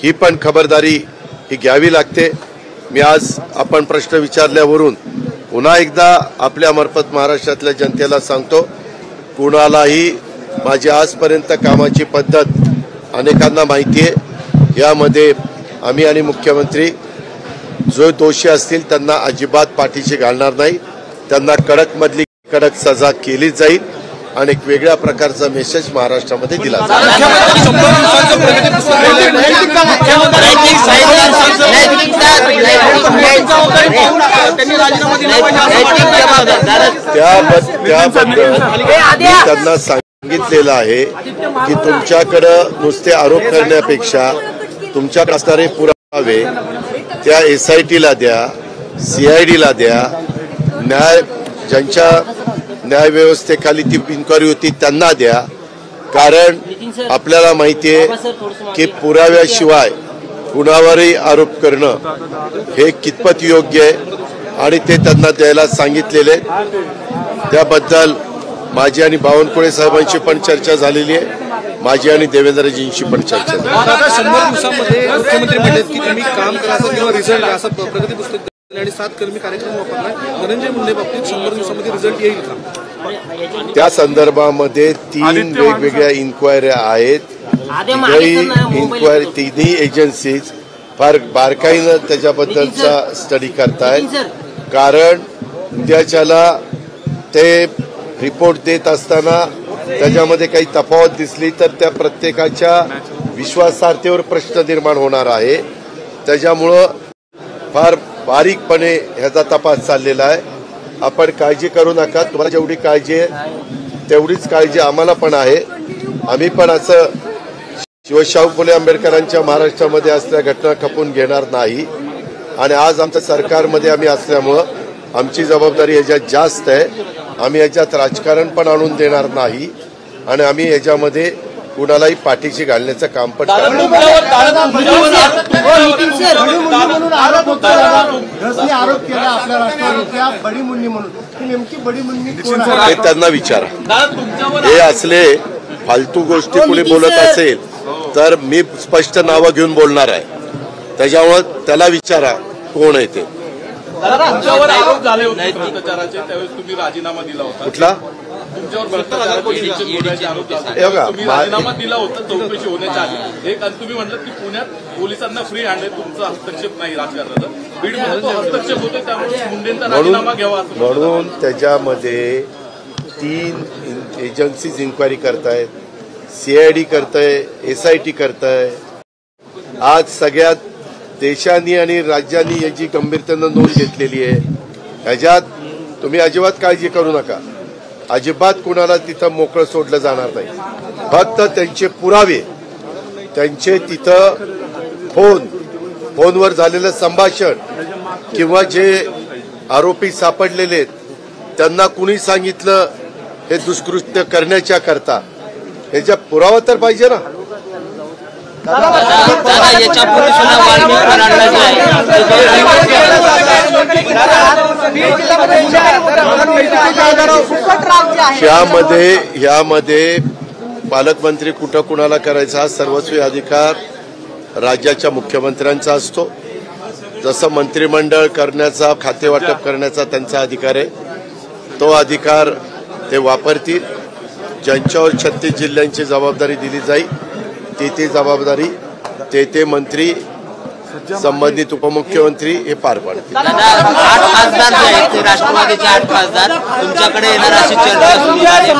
ही पण खबरदारी ही घ्यावी लागते। मी आज आपण प्रश्न विचारल्यावरून पुन्हा एकदा आपल्या मार्फत महाराष्ट्रातल्या जनतेला सांगतो, कुणालाही माझी आजपर्यंत कामाची पद्धत अनेकांना माहिती आहे। यामध्ये आम्ही आणि मुख्यमंत्री जो दोषी असतील त्यांना अजिबात पाठीशी घालणार नाही, त्यांना कडक मधली कडक सजा केली जाईल आणि एक वेगळ्या प्रकारचा मेसेज महाराष्ट्रामध्ये दिला जाईल। त्यांना सांगितलेलं आहे की तुमच्याकडे नुसते आरोप करण्यापेक्षा तुमच्याकडे असणारे पुरावे त्या SIT ला द्या, CID ला द्या, ज्यांच्या न्याय व्यवस्थेखाली ती इन्क्वायरी होती त्यांना द्या। कारण आपल्याला माहिती आहे की पुराव्याशिवाय कुणावरही आरोप करणं हे कितपत योग्य आहे आणि ते त्यांना द्यायला सांगितलेले। त्याबद्दल माझी आणि बावनकुळे साहेबांची पण चर्चा झालेली आहे, माझी आणि देवेंद्रजींची पण चर्चा झाली। दादा 100 दिवसांमध्ये मुख्यमंत्री म्हणले की तुम्ही काम करा किंवा रिझल्ट असं प्रगती पुस्तक आणि 7 कर्मी कार्यक्रम वापरलाय। धनंजय मुंडे बाबतीत 100 दिवसांमध्ये रिझल्ट येईल का? त्या संदर्भामध्ये 3 वेगवेगळ्या इन्क्वायऱ्या आहेत। इन्क्वायरी तिन्ही एजन्सीज फार बारकाईनं त्याच्याबद्दलचा स्टडी करतायत। कारण उद्याच्याला ते रिपोर्ट देत असताना त्याच्यामध्ये काही तफावत दिसली तर त्या प्रत्येकाच्या विश्वासार्हतेवर प्रश्न निर्माण होणार आहे। त्याच्यामुळं फार बारीकपणे ह्याचा तपास चाललेला आहे। आपण काळजी करू नका, तुम्हाला जेवढी काळजी आहे तेवढीच काळजी आम्हाला पण आहे। आम्ही पण असं शिवशाहू फुले आंबेडकरांच्या महाराष्ट्रामध्ये असलेल्या घटना खपून घेणार नाही आणि आज आमच्या सरकारमध्ये आम्ही असल्यामुळं आमची जबाबदारी ह्याच्यात जास्त आहे। आम्ही याच्यात राजकारण पण आणून देणार नाही आणि आम्ही याच्यामध्ये कुणालाही पाठीशी घालण्याचं काम पण करणार। त्यांना विचारा, हे असले फालतू गोष्टी कुणी बोलत असेल तर मी स्पष्ट नावं घेऊन बोलणार आहे, त्याच्यामुळे त्याला विचारा कोण आहे ते। तुमच्यावर आरोप झाले होते भ्रष्टाचाराचे, त्यावेळेस तुम्ही राजीनामा दिला होता। कुठला? तुमच्यावर भ्रष्टाचाराचे आरोप तुम्ही राजीनामा दिला होता चौकशी होण्याच्या आधी। एक तुम्ही म्हटलं की पुण्यात पोलिसांना फ्री हँड आहे, तुमचा हस्तक्षेप नाही राजकारणाचा, बीडमध्ये तो हस्तक्षेप होतो, त्यामुळे मुंडेंचा राजीनामा घ्यावा म्हणून त्याच्यामध्ये 3 एजन्सीज इन्क्वायरी करतायत, CID करताय, SIT करताय। आज सगळ्यात देशांनी आणि राज्यांनी याची गंभीरतेनं नोंद घेतलेली आहे। ह्याच्यात तुम्ही अजिबात काळजी करू नका, अजिबात कुणाला तिथं मोकळं सोडलं जाणार नाही। फक्त त्यांचे पुरावे, त्यांचे तिथं फोनवर झालेलं संभाषण किंवा जे आरोपी सापडलेले त्यांना कुणी सांगितलं हे दुष्कृत्य करण्याच्या करता, ह्याचा पुरावा तर पाहिजे ना। यामध्ये पालकमंत्री कुठं कुणाला करायचा हा सर्वस्वी अधिकार राज्याच्या मुख्यमंत्र्यांचा असतो। जसं मंत्रिमंडळ करण्याचा, खातेवाटप करण्याचा त्यांचा अधिकार आहे, तो अधिकार ते वापरतील। ज्यांच्यावर 36 जिल्ह्यांची जबाबदारी दिली जाईल ती जबाबदारी ते मंत्री, संबंधित उपमुख्यमंत्री हे पार पाडतील। 8 खासदार जे आहेत ते राष्ट्रवादीचे 8 खासदार तुमच्याकडे येणार अशी चर्चा सुरू आहे।